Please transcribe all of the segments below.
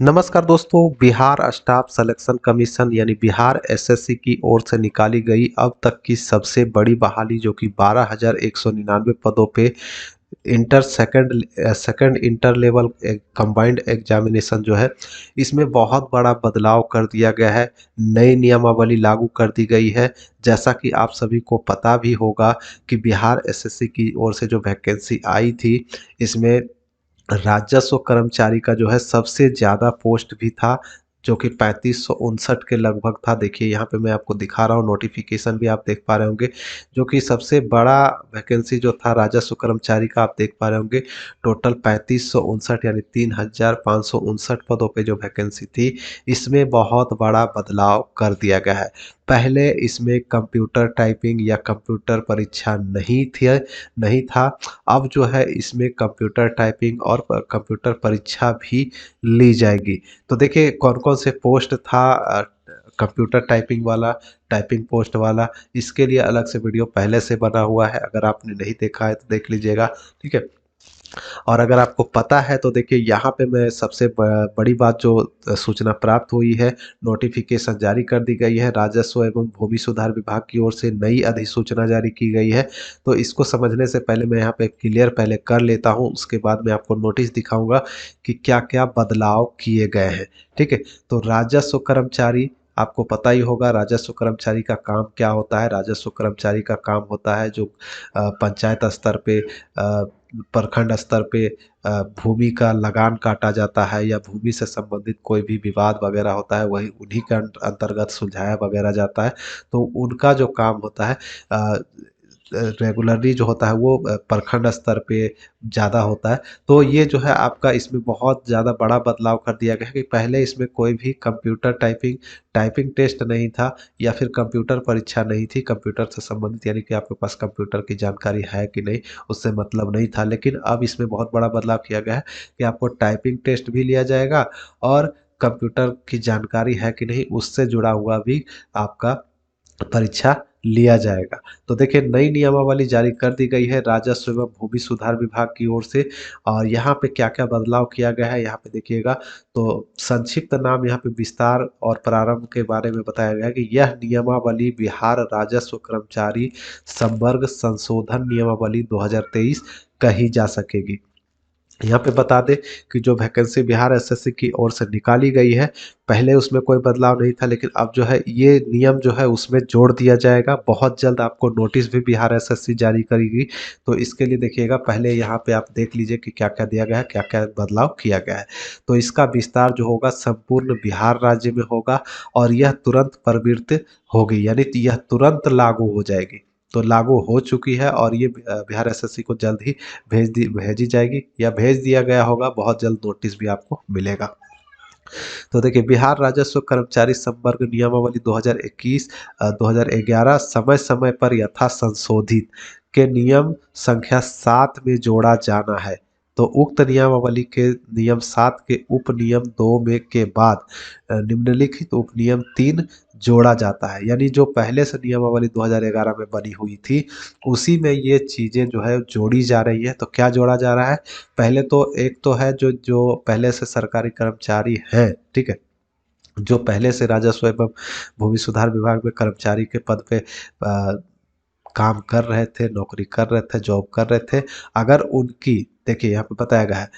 नमस्कार दोस्तों। Bihar staff selection commission यानी बिहार एसएससी की ओर से निकाली गई अब तक की सबसे बड़ी बहाली जो कि 12,199 पदों पे inter second inter level combined examination जो है इसमें बहुत बड़ा बदलाव कर दिया गया है। नई नियमावली लागू कर दी गई है। जैसा कि आप सभी को पता भी होगा कि बिहार एसएससी की ओर से जो वैकेंसी आई थी इसमें राजस्व कर्मचारी का जो है सबसे ज़्यादा पोस्ट भी था, जो कि 3559 के लगभग था। देखिए यहाँ पे मैं आपको दिखा रहा हूँ, नोटिफिकेशन भी आप देख पा रहे होंगे। जो कि सबसे बड़ा वैकेंसी जो था राजस्व कर्मचारी का आप देख पा रहे होंगे। टोटल 3559 यानी 3559 पदों पे जो वैकेंसी थी इसमें बहुत बड़ा बदलाव कर दिया गया है। पहले इसमें कंप्यूटर टाइपिंग या कंप्यूटर परीक्षा नहीं था। अब जो है इसमें कंप्यूटर टाइपिंग और कंप्यूटर परीक्षा भी ली जाएगी। तो देखिए कौन-कौन से पोस्ट था कंप्यूटर टाइपिंग वाला, टाइपिंग पोस्ट वाला, इसके लिए अलग से वीडियो पहले से बना हुआ है। अगर आपने नहीं देखा है तो देख लीजिएगा, ठीक है। और अगर आपको पता है तो देखिए यहाँ पे मैं सबसे बड़ी बात जो सूचना प्राप्त हुई है, नोटिफिकेशन जारी कर दी गई है। राजस्व एवं भूमि सुधार विभाग की ओर से नई अधिसूचना जारी की गई है। तो इसको समझने से पहले मैं यहाँ पे क्लियर पहले कर लेता हूँ, उसके बाद मैं आपको नोटिस दिखाऊंगा कि क्या क्या बदलाव किए गए हैं। ठीक है। तो राजस्व कर्मचारी, आपको पता ही होगा राजस्व कर्मचारी का काम क्या होता है। राजस्व कर्मचारी का काम होता है जो पंचायत स्तर पे, प्रखंड स्तर पे भूमि का लगान काटा जाता है या भूमि से संबंधित कोई भी विवाद वगैरह होता है वही उन्हीं के अंतर्गत सुलझाया वगैरह जाता है। तो उनका जो काम होता है रेगुलरली जो होता है वो प्रखंड स्तर पे ज़्यादा होता है। तो ये जो है आपका इसमें बहुत ज़्यादा बड़ा बदलाव कर दिया गया है कि पहले इसमें कोई भी कंप्यूटर टाइपिंग टेस्ट नहीं था या फिर कंप्यूटर परीक्षा नहीं थी कंप्यूटर से संबंधित, यानी कि आपके पास कंप्यूटर की जानकारी है कि नहीं उससे मतलब नहीं था। लेकिन अब इसमें बहुत बड़ा बदलाव किया गया है कि आपको टाइपिंग टेस्ट भी लिया जाएगा और कंप्यूटर की जानकारी है कि नहीं उससे जुड़ा हुआ भी आपका परीक्षा लिया जाएगा। तो देखिए नई नियमावली जारी कर दी गई है राजस्व एवं भूमि सुधार विभाग की ओर से। और यहाँ पे क्या-क्या बदलाव किया गया है यहाँ पे देखिएगा। तो संक्षिप्त नाम यहाँ पे विस्तार और प्रारंभ के बारे में बताया गया है कि यह नियमावली बिहार राजस्व कर्मचारी संवर्ग संशोधन नियमावली 2023 कही जा सकेगी। यहाँ पे बता दें कि जो वैकेंसी बिहार एसएससी की ओर से निकाली गई है, पहले उसमें कोई बदलाव नहीं था लेकिन अब जो है ये नियम जो है उसमें जोड़ दिया जाएगा। बहुत जल्द आपको नोटिस भी बिहार एसएससी जारी करेगी। तो इसके लिए देखिएगा, पहले यहाँ पे आप देख लीजिए कि क्या-क्या दिया गया है, क्या-क्या बदलाव किया गया है। तो इसका विस्तार जो होगा संपूर्ण बिहार राज्य में होगा और यह तुरंत प्रवृत्त होगी, यानी यह तुरंत लागू हो जाएगी। तो लागू हो चुकी है और ये बिहार एसएससी को जल्द ही भेजी जाएगी या भेज दिया गया होगा। बहुत जल्द नोटिस भी आपको मिलेगा। तो देखिए बिहार राजस्व कर्मचारी संवर्ग नियमावली 2021 2011 समय समय पर यथा संशोधित के नियम संख्या 7 में जोड़ा जाना है। तो उक्त नियमावली के नियम 7 के उप नियम 2 में के बाद निम्नलिखित उप नियम 3 जोड़ा जाता है। यानी जो पहले से नियमावली 2011 में बनी हुई थी उसी में ये चीज़ें जो है जोड़ी जा रही है। तो क्या जोड़ा जा रहा है? पहले तो एक तो है जो जो पहले से सरकारी कर्मचारी हैं, ठीक है? जो पहले से राजस्व एवं भूमि सुधार विभाग में कर्मचारी के पद पे काम कर रहे थे, नौकरी कर रहे थे, जॉब कर रहे थे, अगर उनकी, देखिए यहाँ पे बताया गया है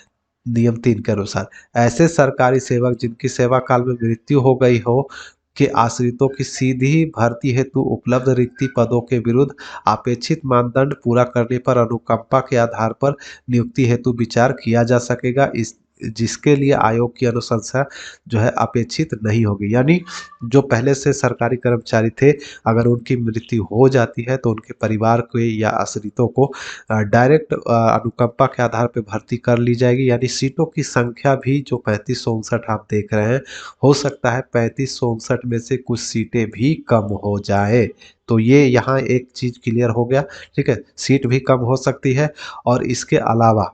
नियम 3 के अनुसार, ऐसे सरकारी सेवक जिनकी सेवा काल में मृत्यु हो गई हो के आश्रितों की सीधी भर्ती हेतु उपलब्ध रिक्ति पदों के विरुद्ध अपेक्षित मानदंड पूरा करने पर अनुकंपा के आधार पर नियुक्ति हेतु विचार किया जा सकेगा, इस जिसके लिए आयोग की अनुशंसा जो है अपेक्षित नहीं होगी। यानी जो पहले से सरकारी कर्मचारी थे, अगर उनकी मृत्यु हो जाती है तो उनके परिवार के या आश्रितों को डायरेक्ट अनुकंपा के आधार पर भर्ती कर ली जाएगी। यानी सीटों की संख्या भी जो 3559 आप देख रहे हैं, हो सकता है 3559 में से कुछ सीटें भी कम हो जाए। तो ये यहाँ एक चीज़ क्लियर हो गया, ठीक है? सीट भी कम हो सकती है और इसके अलावा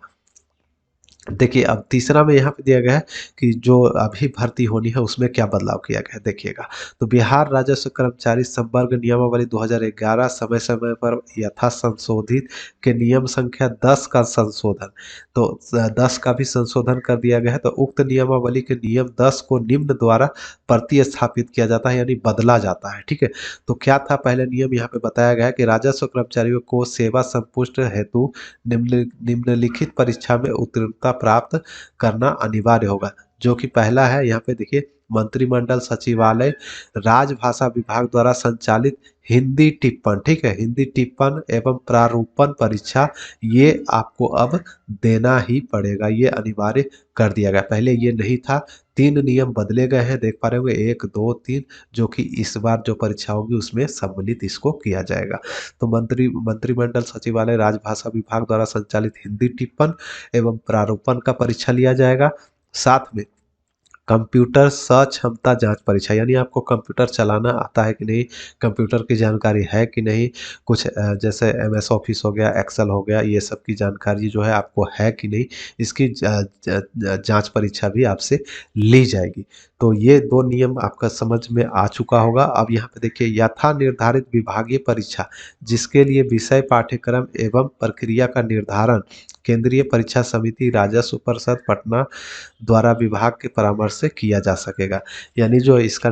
देखिए अब तीसरा में यहाँ पे दिया गया है कि जो अभी भर्ती होनी है उसमें क्या बदलाव किया गया है देखिएगा। तो बिहार राजस्व कर्मचारी संवर्ग नियमावली 2011 समय समय पर यथा संशोधित के नियम संख्या 10 का संशोधन। तो 10 का भी संशोधन कर दिया गया है। तो उक्त नियमावली के नियम 10 को निम्न द्वारा प्रतिस्थापित किया जाता है यानी बदला जाता है। ठीक है, तो क्या था पहले नियम यहाँ पे बताया गया है कि राजस्व कर्मचारियों को सेवा संपुष्ट हेतु निम्नलिखित परीक्षा में उत्तीर्णता प्राप्त करना अनिवार्य होगा। जो कि पहला है यहाँ पे देखिए, मंत्रिमंडल सचिवालय राजभाषा विभाग द्वारा संचालित हिंदी टिप्पण। ठीक है, हिंदी टिप्पण एवं प्रारूपण परीक्षा ये आपको अब देना ही पड़ेगा, ये अनिवार्य कर दिया गया। पहले ये नहीं था। 3 नियम बदले गए हैं, देख पा रहे होंगे 1, 2, 3, जो कि इस बार जो परीक्षा होगी उसमें सम्मिलित इसको किया जाएगा। तो मंत्रिमंडल सचिवालय राजभाषा विभाग द्वारा संचालित हिंदी टिप्पण एवं प्रारूपण का परीक्षा लिया जाएगा। साथ में कंप्यूटर सक्षमता जांच परीक्षा, यानी आपको कंप्यूटर चलाना आता है कि नहीं, कंप्यूटर की जानकारी है कि नहीं, कुछ जैसे एमएस ऑफिस हो गया, एक्सेल हो गया, ये सब की जानकारी जो है आपको है कि नहीं, इसकी जांच परीक्षा भी आपसे ली जाएगी। तो ये 2 नियम आपका समझ में आ चुका होगा। अब यहाँ पे देखिए, यथा निर्धारित विभागीय परीक्षा जिसके लिए विषय पाठ्यक्रम एवं प्रक्रिया का निर्धारण केंद्रीय परीक्षा समिति राजस्व परिषद पटना द्वारा विभाग के परामर्श से किया जा सकेगा। यानी जो इसका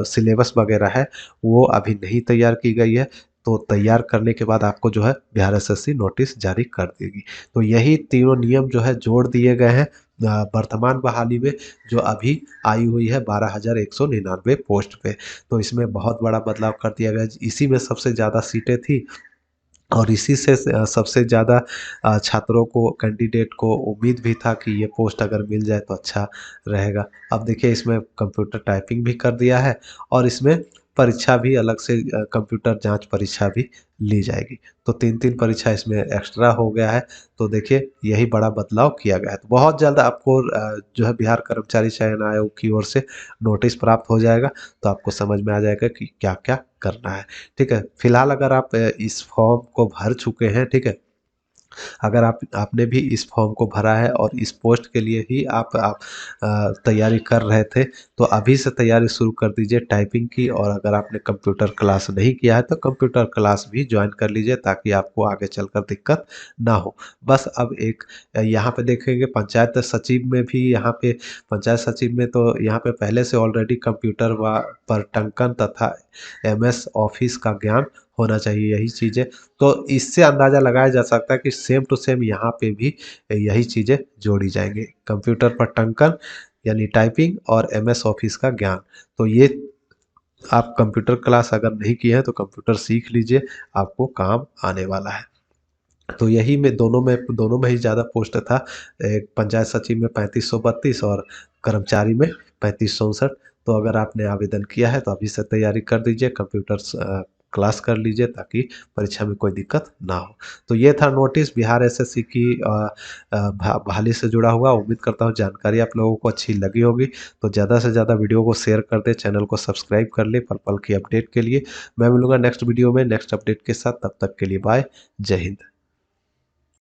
सिलेबस वगैरह है वो अभी नहीं तैयार की गई है। तो तैयार करने के बाद आपको जो है बिहार एसएससी नोटिस जारी कर देगी। तो यही तीनों नियम जो है जोड़ दिए गए हैं वर्तमान बहाली में, जो अभी आई हुई है 12,199 पोस्ट पे। तो इसमें बहुत बड़ा बदलाव कर दिया गया। इसी में सबसे ज़्यादा सीटें थी और इसी से सबसे ज़्यादा छात्रों को, कैंडिडेट को उम्मीद भी था कि ये पोस्ट अगर मिल जाए तो अच्छा रहेगा। अब देखिए इसमें कंप्यूटर टाइपिंग भी कर दिया है और इसमें परीक्षा भी अलग से कंप्यूटर जांच परीक्षा भी ली जाएगी। तो 3-3 परीक्षा इसमें एक्स्ट्रा हो गया है। तो देखिए यही बड़ा बदलाव किया गया है। तो बहुत जल्द आपको जो है बिहार कर्मचारी चयन आयोग की ओर से नोटिस प्राप्त हो जाएगा। तो आपको समझ में आ जाएगा कि क्या-क्या करना है। ठीक है, फिलहाल अगर आप इस फॉर्म को भर चुके हैं, ठीक है, अगर आपने भी इस फॉर्म को भरा है और इस पोस्ट के लिए ही आप तैयारी कर रहे थे, तो अभी से तैयारी शुरू कर दीजिए टाइपिंग की। और अगर आपने कंप्यूटर क्लास नहीं किया है तो कंप्यूटर क्लास भी ज्वाइन कर लीजिए ताकि आपको आगे चलकर दिक्कत ना हो। बस अब एक यहाँ पे देखेंगे पंचायत सचिव में भी, यहाँ पे पंचायत सचिव में तो यहाँ पे पहले से ऑलरेडी कंप्यूटर व पर टंकन तथा एमएस ऑफिस का ज्ञान होना चाहिए, यही चीज़ें। तो इससे अंदाज़ा लगाया जा सकता है कि सेम टू सेम यहाँ पे भी यही चीज़ें जोड़ी जाएंगी, कंप्यूटर पर टंकन यानी टाइपिंग और एमएस ऑफिस का ज्ञान। तो ये आप कंप्यूटर क्लास अगर नहीं किए हैं तो कंप्यूटर सीख लीजिए, आपको काम आने वाला है। तो यही में दोनों में ही ज़्यादा पोस्ट था। एक पंचायत सचिव में 3532 और कर्मचारी में 3564। तो अगर आपने आवेदन किया है तो अभी से तैयारी कर दीजिए, कंप्यूटर क्लास कर लीजिए ताकि परीक्षा में कोई दिक्कत ना हो। तो ये था नोटिस बिहार एसएससी की बहाली से जुड़ा हुआ। उम्मीद करता हूँ जानकारी आप लोगों को अच्छी लगी होगी। तो ज़्यादा से ज़्यादा वीडियो को शेयर कर दें, चैनल को सब्सक्राइब कर ले पल पल की अपडेट के लिए। मैं मिलूंगा नेक्स्ट वीडियो में नेक्स्ट अपडेट के साथ, तब तक के लिए बाय, जय हिंद।